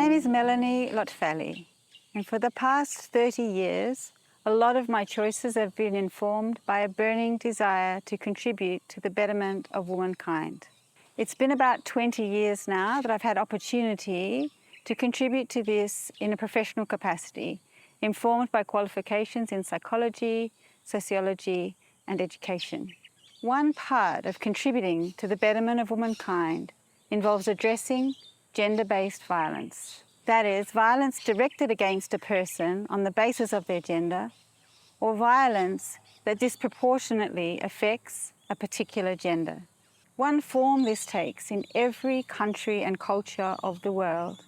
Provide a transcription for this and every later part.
name is Melanie Lotfali, and for the past 30 years, a lot of my choices have been informed by a burning desire to contribute to the betterment of womankind. It's been about 20 years now that I've had opportunity to contribute to this in a professional capacity, informed by qualifications in psychology, sociology, and education. One part of contributing to the betterment of womankind involves addressing gender-based violence. That is, violence directed against a person on the basis of their gender, or violence that disproportionately affects a particular gender. One form this takes in every country and culture of the world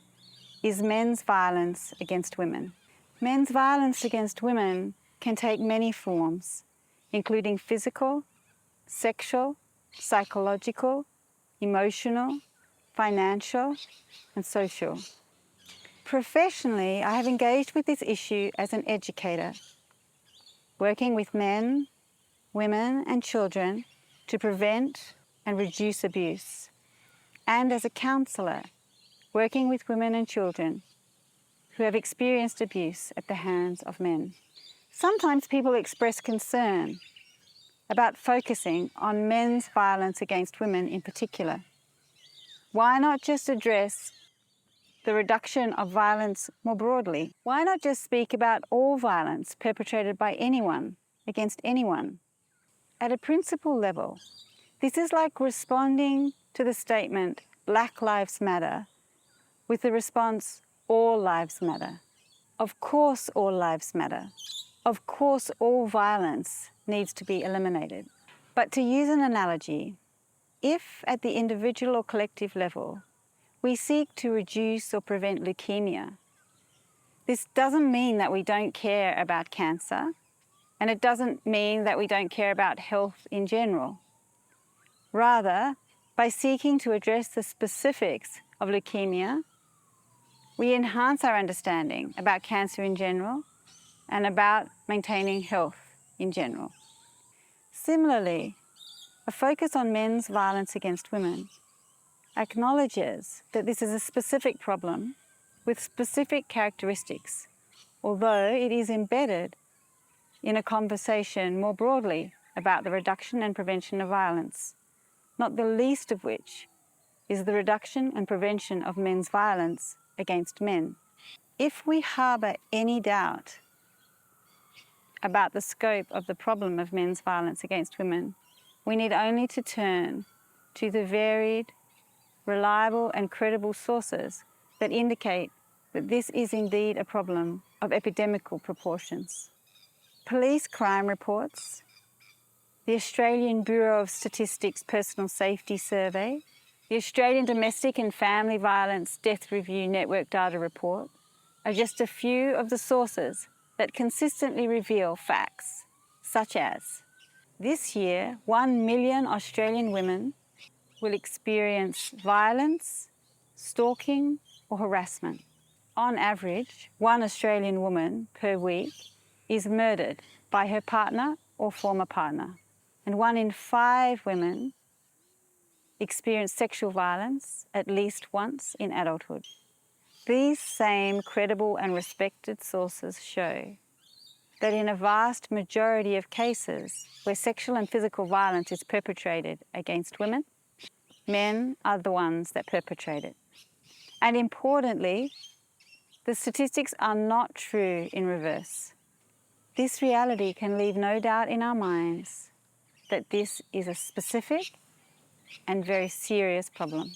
is men's violence against women. Men's violence against women can take many forms, including physical, sexual, psychological, emotional, financial, and social. Professionally, I have engaged with this issue as an educator, working with men, women, and children to prevent and reduce abuse, and as a counsellor, working with women and children who have experienced abuse at the hands of men. Sometimes people express concern about focusing on men's violence against women in particular. Why not just address the reduction of violence more broadly? Why not just speak about all violence perpetrated by anyone against anyone? At a principle level, this is like responding to the statement, Black Lives Matter, with the response, all lives matter. Of course all lives matter. Of course all violence needs to be eliminated. But to use an analogy, if at the individual or collective level we seek to reduce or prevent leukemia, this doesn't mean that we don't care about cancer, and it doesn't mean that we don't care about health in general. Rather, by seeking to address the specifics of leukemia, we enhance our understanding about cancer in general and about maintaining health in general. Similarly, a focus on men's violence against women acknowledges that this is a specific problem with specific characteristics, although it is embedded in a conversation more broadly about the reduction and prevention of violence, not the least of which is the reduction and prevention of men's violence against men. If we harbour any doubt about the scope of the problem of men's violence against women, we need only to turn to the varied, reliable and credible sources that indicate that this is indeed a problem of epidemical proportions. Police crime reports, the Australian Bureau of Statistics Personal Safety Survey, the Australian Domestic and Family Violence Death Review Network Data Report are just a few of the sources that consistently reveal facts, such as this year, 1 million Australian women will experience violence, stalking, or harassment. On average, 1 Australian woman per week is murdered by her partner or former partner, and 1 in 5 women experience sexual violence at least once in adulthood. These same credible and respected sources show that in a vast majority of cases where sexual and physical violence is perpetrated against women, men are the ones that perpetrate it. And importantly, the statistics are not true in reverse. This reality can leave no doubt in our minds that this is a specific and very serious problem.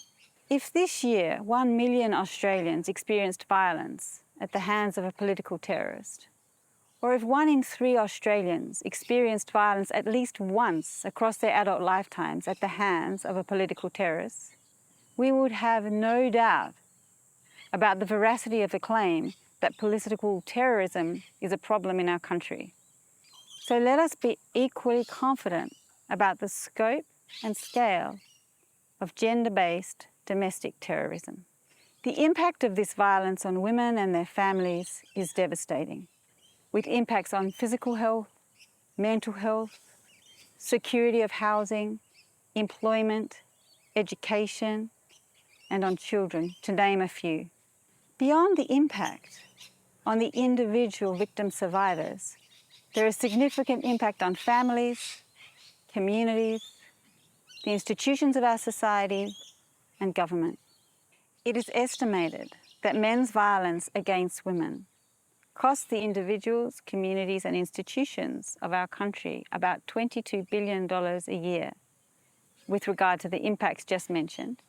If this year 1 million Australians experienced violence at the hands of a political terrorist, or if 1 in 3 Australians experienced violence at least once across their adult lifetimes at the hands of a political terrorist, we would have no doubt about the veracity of the claim that political terrorism is a problem in our country. So let us be equally confident about the scope and scale of gender-based domestic terrorism. The impact of this violence on women and their families is devastating, with impacts on physical health, mental health, security of housing, employment, education, and on children, to name a few. Beyond the impact on the individual victim survivors, there is significant impact on families, communities, the institutions of our society, and government. It is estimated that men's violence against women costs the individuals, communities, and institutions of our country about $22 billion a year with regard to the impacts just mentioned,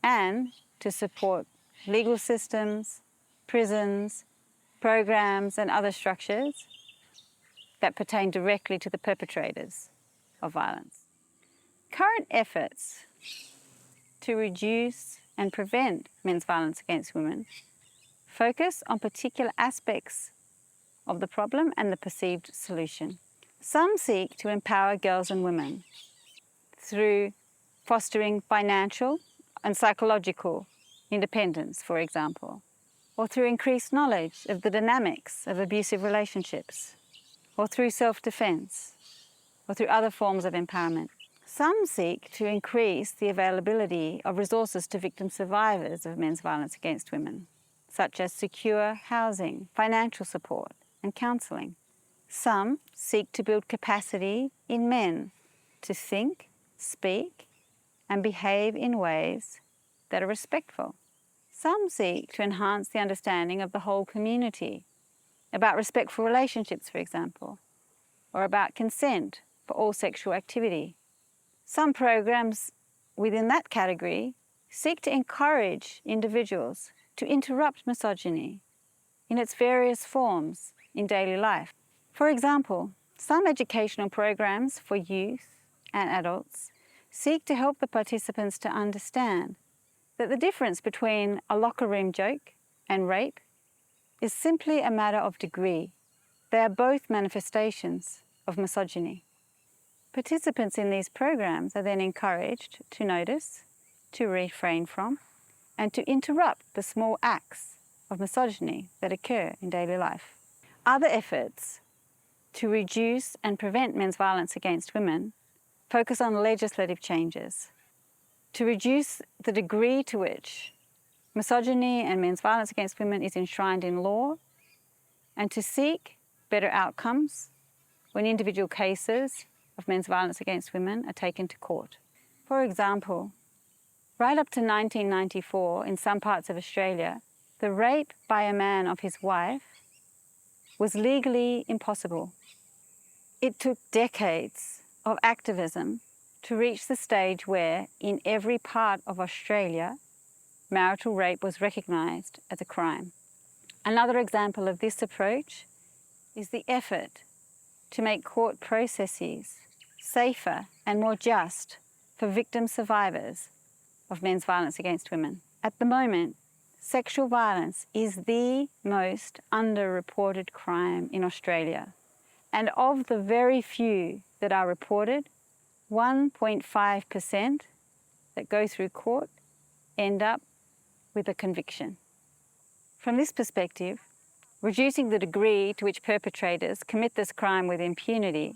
and to support legal systems, prisons, programs, and other structures that pertain directly to the perpetrators of violence. Current efforts to reduce and prevent men's violence against women focus on particular aspects of the problem and the perceived solution. Some seek to empower girls and women through fostering financial and psychological independence, for example, or through increased knowledge of the dynamics of abusive relationships, or through self-defense, or through other forms of empowerment. Some seek to increase the availability of resources to victim survivors of men's violence against women, such as secure housing, financial support, and counselling. Some seek to build capacity in men to think, speak, and behave in ways that are respectful. Some seek to enhance the understanding of the whole community, about respectful relationships, for example, or about consent for all sexual activity. Some programs within that category seek to encourage individuals to interrupt misogyny in its various forms in daily life. For example, some educational programs for youth and adults seek to help the participants to understand that the difference between a locker room joke and rape is simply a matter of degree. They are both manifestations of misogyny. Participants in these programs are then encouraged to notice, to refrain from, and to interrupt the small acts of misogyny that occur in daily life. Other efforts to reduce and prevent men's violence against women focus on legislative changes to reduce the degree to which misogyny and men's violence against women is enshrined in law, and to seek better outcomes when individual cases of men's violence against women are taken to court. For example, right up to 1994, in some parts of Australia, the rape by a man of his wife was legally impossible. It took decades of activism to reach the stage where, in every part of Australia, marital rape was recognised as a crime. Another example of this approach is the effort to make court processes safer and more just for victim survivors of men's violence against women. At the moment, sexual violence is the most underreported crime in Australia. And of the very few that are reported, 1.5% that go through court end up with a conviction. From this perspective, reducing the degree to which perpetrators commit this crime with impunity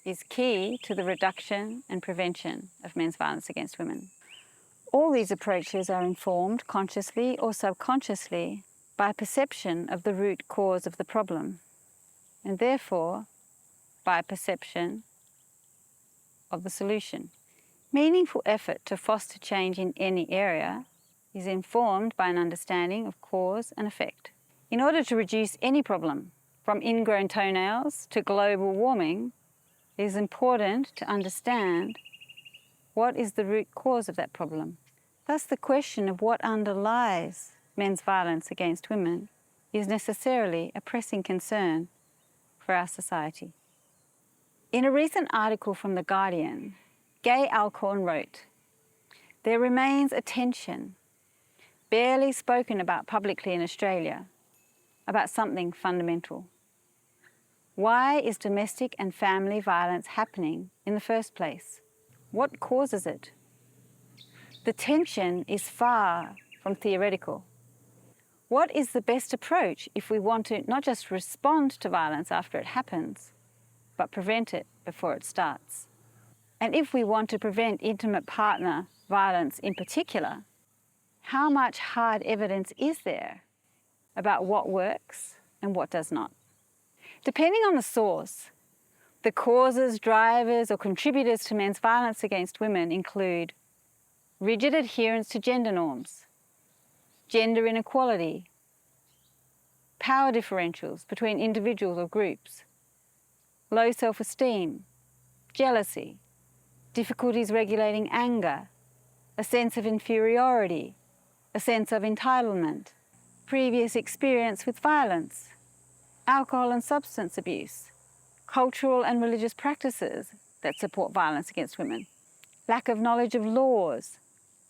is key to the reduction and prevention of men's violence against women. All these approaches are informed, consciously or subconsciously, by a perception of the root cause of the problem, and therefore by a perception of the solution. Meaningful effort to foster change in any area is informed by an understanding of cause and effect. In order to reduce any problem, from ingrown toenails to global warming, it is important to understand what is the root cause of that problem. Thus, the question of what underlies men's violence against women is necessarily a pressing concern for our society. In a recent article from The Guardian, Gay Alcorn wrote, "There remains a tension, barely spoken about publicly in Australia, about something fundamental. Why is domestic and family violence happening in the first place? What causes it? The tension is far from theoretical. What is the best approach if we want to not just respond to violence after it happens, but prevent it before it starts? And if we want to prevent intimate partner violence in particular, How much hard evidence is there about what works and what does not? Depending on the source, the causes, drivers, or contributors to men's violence against women include rigid adherence to gender norms, gender inequality, power differentials between individuals or groups, low self-esteem, jealousy, difficulties regulating anger, a sense of inferiority, a sense of entitlement, previous experience with violence, alcohol and substance abuse, cultural and religious practices that support violence against women, lack of knowledge of laws,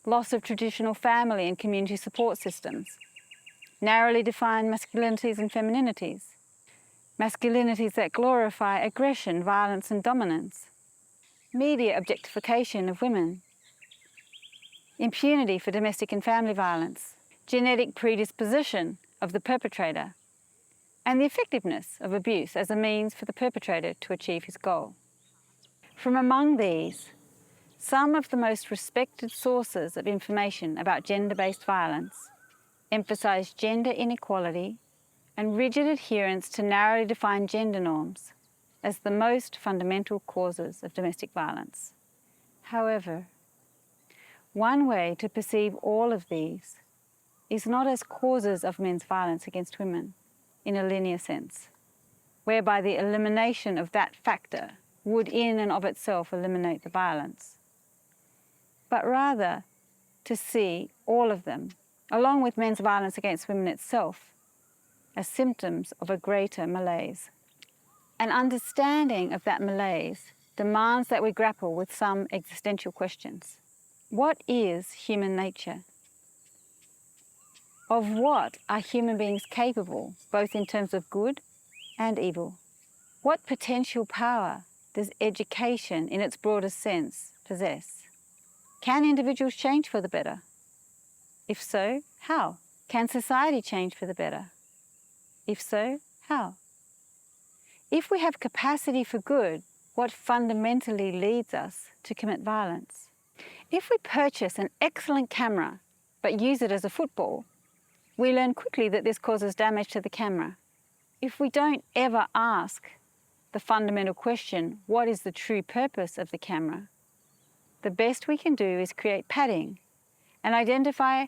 loss of traditional family and community support systems, narrowly defined masculinities and femininities, masculinities that glorify aggression, violence and dominance, media objectification of women, impunity for domestic and family violence, genetic predisposition of the perpetrator, and the effectiveness of abuse as a means for the perpetrator to achieve his goal. From among these, some of the most respected sources of information about gender-based violence emphasize gender inequality and rigid adherence to narrowly defined gender norms as the most fundamental causes of domestic violence. However, one way to perceive all of these is not as causes of men's violence against women in a linear sense, whereby the elimination of that factor would in and of itself eliminate the violence, but rather to see all of them, along with men's violence against women itself, as symptoms of a greater malaise. An understanding of that malaise demands that we grapple with some existential questions. What is human nature? Of what are human beings capable, both in terms of good and evil? What potential power does education, in its broadest sense, possess? Can individuals change for the better? If so, how? Can society change for the better? If so, how? If we have capacity for good, what fundamentally leads us to commit violence? If we purchase an excellent camera but use it as a football, we learn quickly that this causes damage to the camera. If we don't ever ask the fundamental question, what is the true purpose of the camera? The best we can do is create padding and identify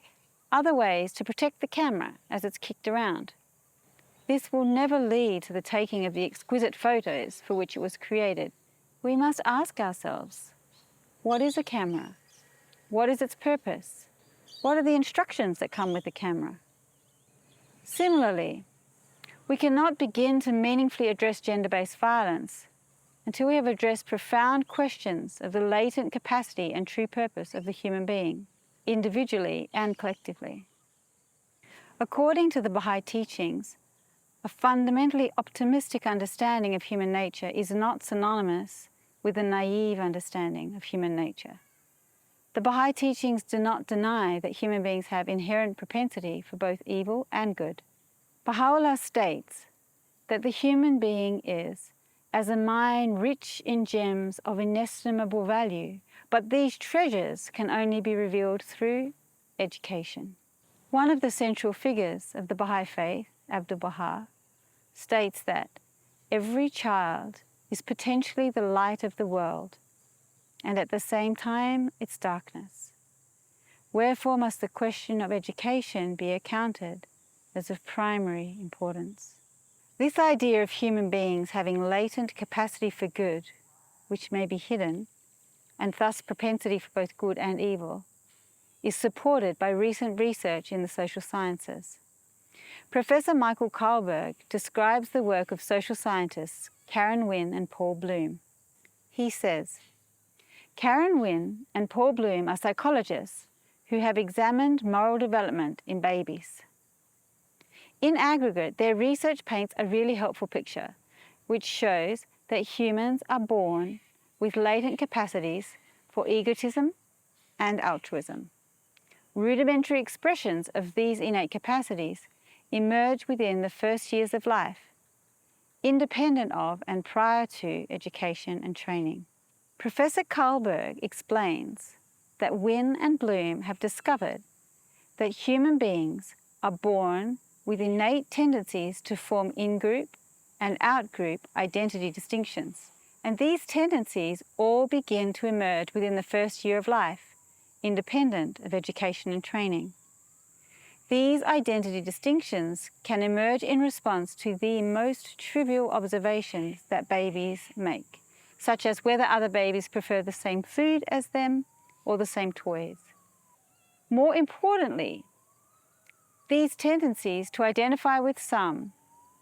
other ways to protect the camera as it's kicked around. This will never lead to the taking of the exquisite photos for which it was created. We must ask ourselves, what is a camera? What is its purpose? What are the instructions that come with the camera? Similarly, we cannot begin to meaningfully address gender-based violence until we have addressed profound questions of the latent capacity and true purpose of the human being, individually and collectively. According to the Baha'i teachings, a fundamentally optimistic understanding of human nature is not synonymous with a naive understanding of human nature. The Baha'i teachings do not deny that human beings have inherent propensity for both evil and good. Baha'u'llah states that the human being is as a mine rich in gems of inestimable value, but these treasures can only be revealed through education. One of the central figures of the Baha'i faith, Abdu'l-Baha, states that every child is potentially the light of the world, and at the same time its darkness. Wherefore must the question of education be accounted as of primary importance. This idea of human beings having latent capacity for good, which may be hidden, and thus propensity for both good and evil, is supported by recent research in the social sciences. Professor Michael Karlberg describes the work of social scientists Karen Wynne and Paul Bloom. He says, Karen Wynne and Paul Bloom are psychologists who have examined moral development in babies. In aggregate, their research paints a really helpful picture, which shows that humans are born with latent capacities for egotism and altruism. Rudimentary expressions of these innate capacities emerge within the first years of life, independent of and prior to education and training. Professor Karlberg explains that Wynne and Bloom have discovered that human beings are born with innate tendencies to form in-group and out-group identity distinctions. And these tendencies all begin to emerge within the first year of life, independent of education and training. These identity distinctions can emerge in response to the most trivial observations that babies make, such as whether other babies prefer the same food as them or the same toys. More importantly, these tendencies to identify with some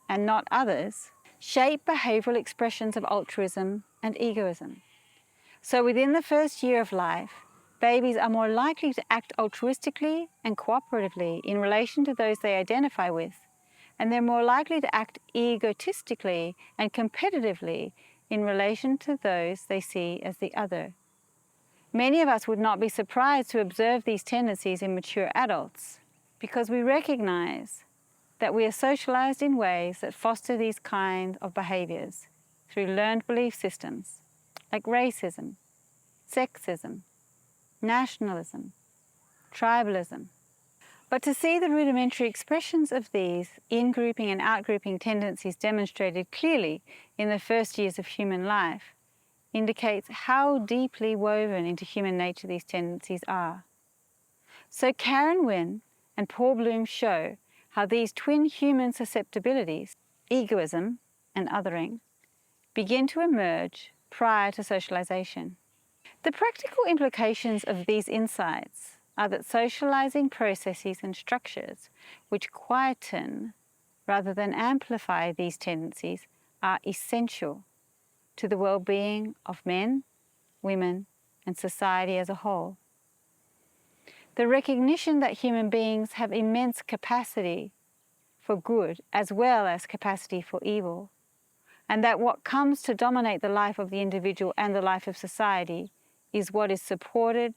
and not others shape behavioral expressions of altruism and egoism. So within the first year of life, babies are more likely to act altruistically and cooperatively in relation to those they identify with, and they're more likely to act egotistically and competitively in relation to those they see as the other. Many of us would not be surprised to observe these tendencies in mature adults, because we recognize that we are socialized in ways that foster these kinds of behaviors through learned belief systems like racism, sexism, nationalism, tribalism. But to see the rudimentary expressions of these in-grouping and out-grouping tendencies demonstrated clearly in the first years of human life indicates how deeply woven into human nature these tendencies are. So Karen Wynne and Paul Bloom show how these twin human susceptibilities, egoism and othering, begin to emerge prior to socialization. The practical implications of these insights are that socializing processes and structures which quieten rather than amplify these tendencies are essential to the well-being of men, women, and society as a whole. The recognition that human beings have immense capacity for good as well as capacity for evil, and that what comes to dominate the life of the individual and the life of society is what is supported,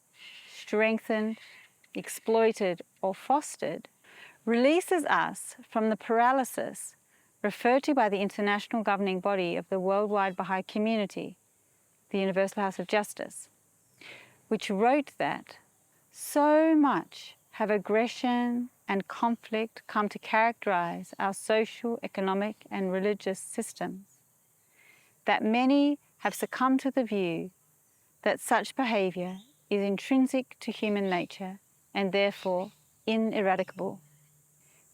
strengthened, exploited, or fostered, releases us from the paralysis referred to by the international governing body of the worldwide Baha'i community, the Universal House of Justice, which wrote that so much have aggression and conflict come to characterize our social, economic, and religious systems, that many have succumbed to the view that such behavior is intrinsic to human nature and therefore ineradicable.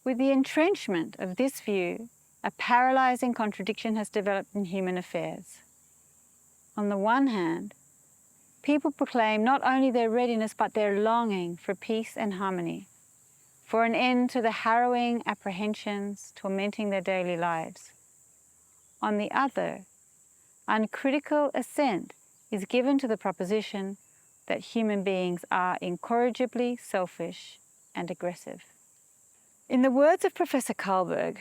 With the entrenchment of this view, a paralyzing contradiction has developed in human affairs. On the one hand, people proclaim not only their readiness but their longing for peace and harmony, for an end to the harrowing apprehensions tormenting their daily lives. On the other, uncritical assent is given to the proposition that human beings are incorrigibly selfish and aggressive. In the words of Professor Karlberg,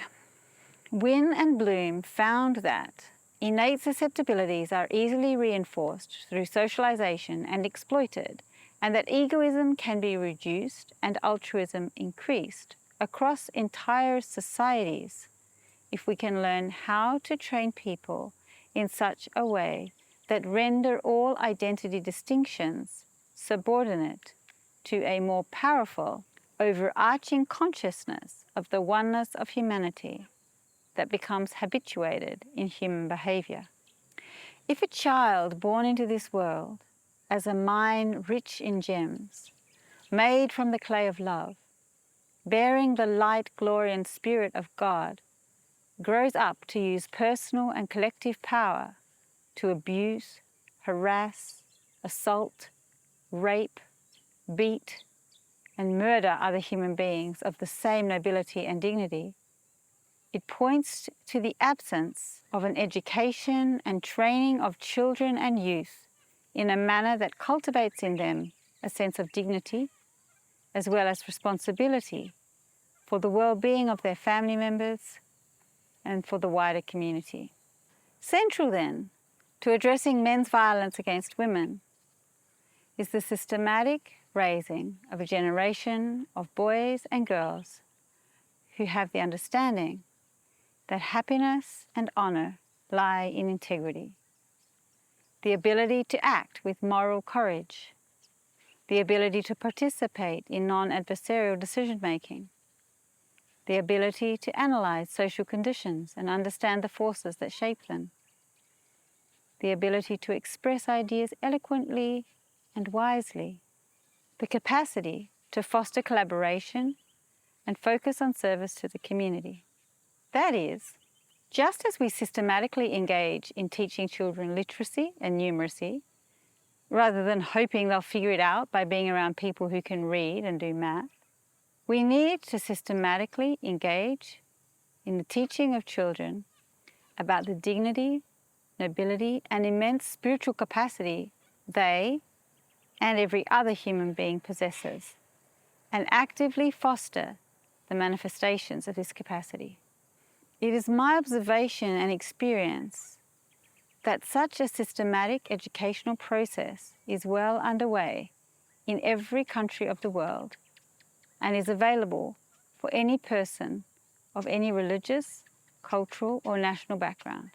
Wynne and Bloom found that innate susceptibilities are easily reinforced through socialization and exploited, and that egoism can be reduced and altruism increased across entire societies if we can learn how to train people in such a way that render all identity distinctions subordinate to a more powerful, overarching consciousness of the oneness of humanity that becomes habituated in human behavior. If a child born into this world as a mine rich in gems, made from the clay of love, bearing the light, glory, and spirit of God, grows up to use personal and collective power to abuse, harass, assault, rape, beat, and murder other human beings of the same nobility and dignity, it points to the absence of an education and training of children and youth in a manner that cultivates in them a sense of dignity as well as responsibility for the well-being of their family members and for the wider community. Central then to addressing men's violence against women is the systematic raising of a generation of boys and girls who have the understanding that happiness and honor lie in integrity, the ability to act with moral courage, the ability to participate in non-adversarial decision-making, the ability to analyze social conditions and understand the forces that shape them, the ability to express ideas eloquently and wisely, the capacity to foster collaboration and focus on service to the community. That is, just as we systematically engage in teaching children literacy and numeracy, rather than hoping they'll figure it out by being around people who can read and do math, we need to systematically engage in the teaching of children about the dignity, nobility, and immense spiritual capacity they and every other human being possesses, and actively foster the manifestations of this capacity. It is my observation and experience that such a systematic educational process is well underway in every country of the world and is available for any person of any religious, cultural, or national background.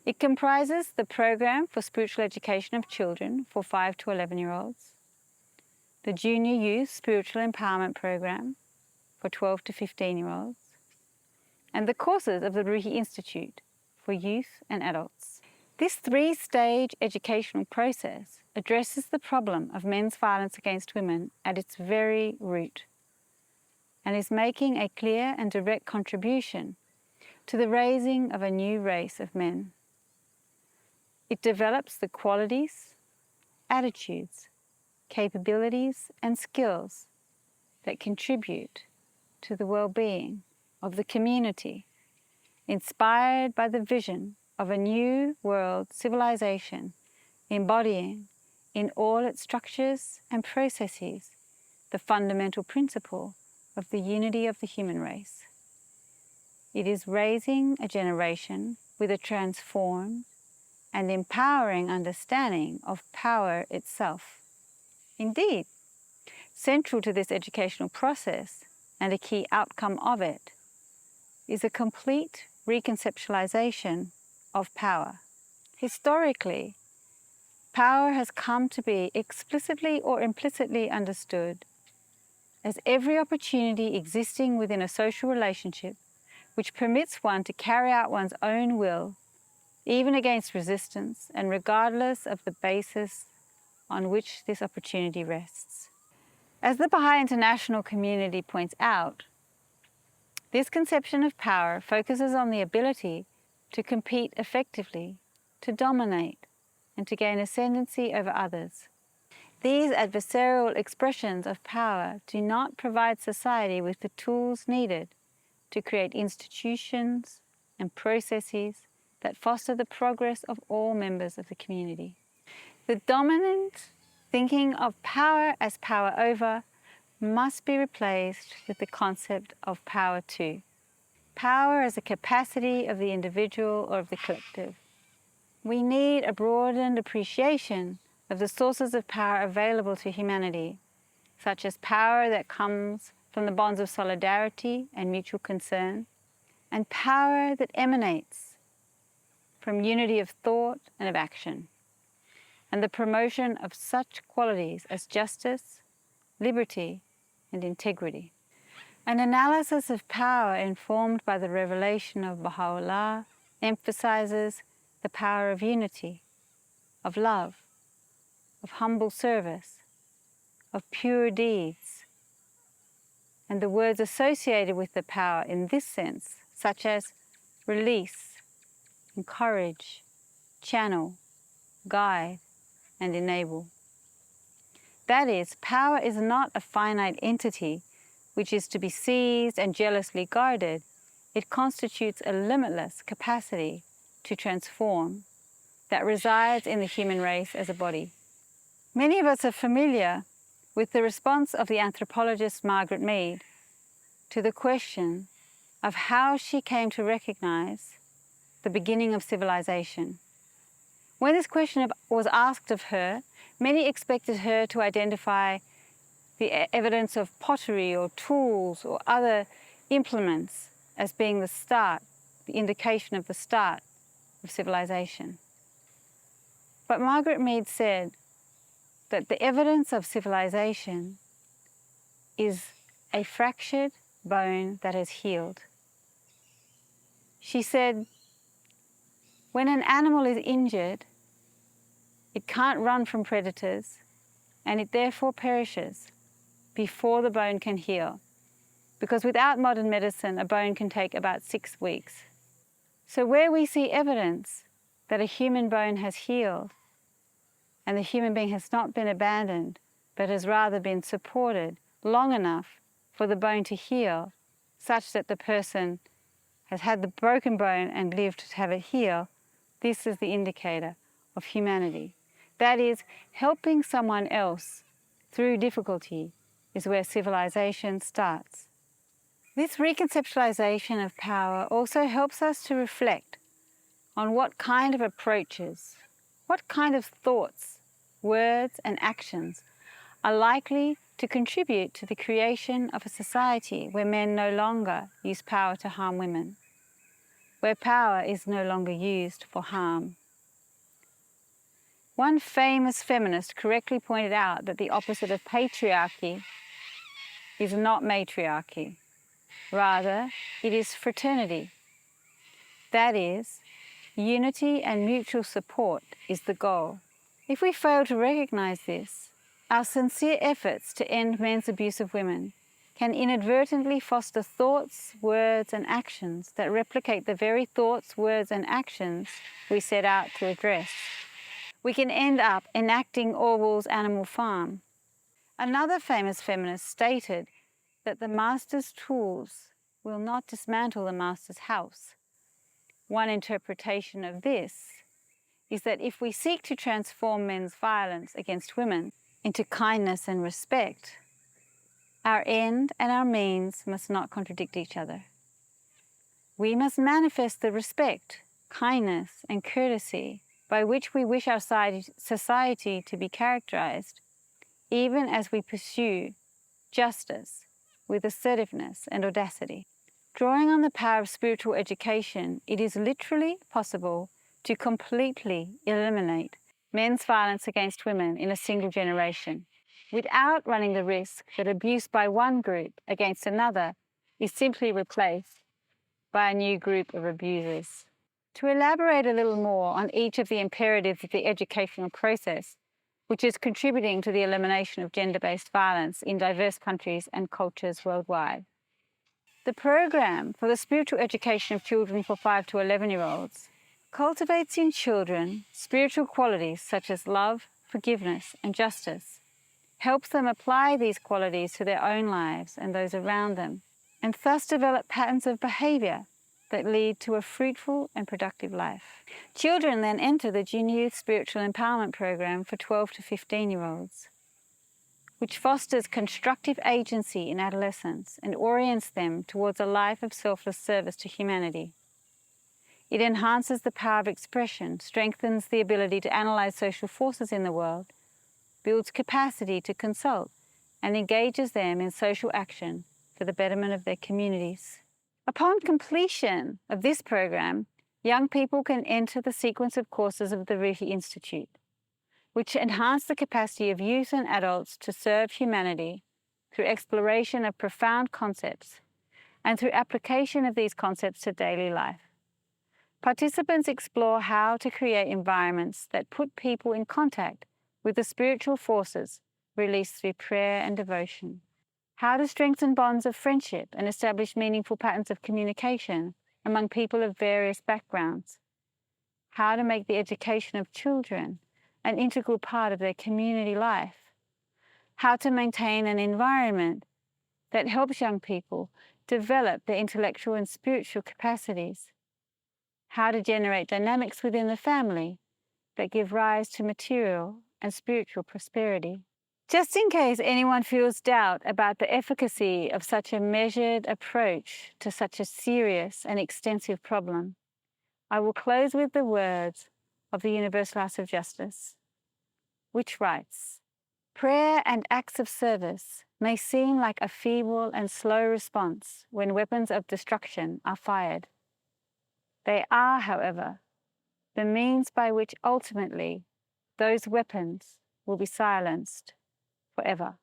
It comprises the Program for Spiritual Education of Children for 5 to 11-year-olds, the Junior Youth Spiritual Empowerment Program for 12 to 15-year-olds, and the courses of the Ruhi Institute for youth and adults. This 3-stage educational process addresses the problem of men's violence against women at its very root and is making a clear and direct contribution to the raising of a new race of men. It develops the qualities, attitudes, capabilities, and skills that contribute to the well-being of the community, inspired by the vision of a new world civilization embodying in all its structures and processes the fundamental principle of the unity of the human race. It is raising a generation with a transformed and empowering understanding of power itself. Indeed, central to this educational process and a key outcome of it is a complete reconceptualization of power. Historically, power has come to be explicitly or implicitly understood as every opportunity existing within a social relationship which permits one to carry out one's own will, even against resistance and regardless of the basis on which this opportunity rests. As the Baha'i international community points out, this conception of power focuses on the ability to compete effectively, to dominate, and to gain ascendancy over others. These adversarial expressions of power do not provide society with the tools needed to create institutions and processes that foster the progress of all members of the community. The dominant thinking of power as power over must be replaced with the concept of power to. Power as a capacity of the individual or of the collective. We need a broadened appreciation of the sources of power available to humanity, such as power that comes from the bonds of solidarity and mutual concern, and power that emanates from unity of thought and of action, and the promotion of such qualities as justice, liberty, and integrity. An analysis of power informed by the revelation of Baha'u'llah emphasizes the power of unity, of love, of humble service, of pure deeds, and the words associated with the power in this sense, such as release, encourage, channel, guide, and enable. That is, power is not a finite entity which is to be seized and jealously guarded. It constitutes a limitless capacity to transform that resides in the human race as a body. Many of us are familiar with the response of the anthropologist Margaret Mead to the question of how she came to recognize the beginning of civilization. When this question was asked of her, many expected her to identify the evidence of pottery or tools or other implements as being the start, the indication of the start of civilization. But Margaret Mead said, that the evidence of civilization is a fractured bone that has healed. She said, when an animal is injured, it can't run from predators, and it therefore perishes before the bone can heal, because without modern medicine, a bone can take about 6 weeks. So where we see evidence that a human bone has healed, and the human being has not been abandoned, but has rather been supported long enough for the bone to heal, such that the person has had the broken bone and lived to have it heal, this is the indicator of humanity. That is, helping someone else through difficulty is where civilization starts. This reconceptualization of power also helps us to reflect on what kind of approaches, what kind of thoughts, words, and actions are likely to contribute to the creation of a society where men no longer use power to harm women, where power is no longer used for harm. One famous feminist correctly pointed out that the opposite of patriarchy is not matriarchy. Rather, it is fraternity. That is, unity and mutual support is the goal. If we fail to recognize this, our sincere efforts to end men's abuse of women can inadvertently foster thoughts, words, and actions that replicate the very thoughts, words, and actions we set out to address. We can end up enacting Orwell's Animal Farm. Another famous feminist stated that the master's tools will not dismantle the master's house. One interpretation of this is that if we seek to transform men's violence against women into kindness and respect, our end and our means must not contradict each other. We must manifest the respect, kindness, and courtesy by which we wish our society to be characterized, even as we pursue justice with assertiveness and audacity. Drawing on the power of spiritual education, it is literally possible to completely eliminate men's violence against women in a single generation, without running the risk that abuse by one group against another is simply replaced by a new group of abusers. To elaborate a little more on each of the imperatives of the educational process, which is contributing to the elimination of gender-based violence in diverse countries and cultures worldwide. The program for the spiritual education of children for 5 to 11-year-olds cultivates in children spiritual qualities such as love, forgiveness, and justice, helps them apply these qualities to their own lives and those around them, and thus develop patterns of behavior that lead to a fruitful and productive life. Children then enter the Junior Youth Spiritual Empowerment Program for 12 to 15-year-olds, which fosters constructive agency in adolescence and orients them towards a life of selfless service to humanity. It enhances the power of expression, strengthens the ability to analyze social forces in the world, builds capacity to consult, and engages them in social action for the betterment of their communities. Upon completion of this program, young people can enter the sequence of courses of the Riti Institute, which enhance the capacity of youth and adults to serve humanity through exploration of profound concepts and through application of these concepts to daily life. Participants explore how to create environments that put people in contact with the spiritual forces released through prayer and devotion, how to strengthen bonds of friendship and establish meaningful patterns of communication among people of various backgrounds, how to make the education of children an integral part of their community life, how to maintain an environment that helps young people develop their intellectual and spiritual capacities, how to generate dynamics within the family that give rise to material and spiritual prosperity. Just in case anyone feels doubt about the efficacy of such a measured approach to such a serious and extensive problem, I will close with the words of the Universal House of Justice, which writes, "Prayer and acts of service may seem like a feeble and slow response when weapons of destruction are fired. They are, however, the means by which ultimately those weapons will be silenced forever.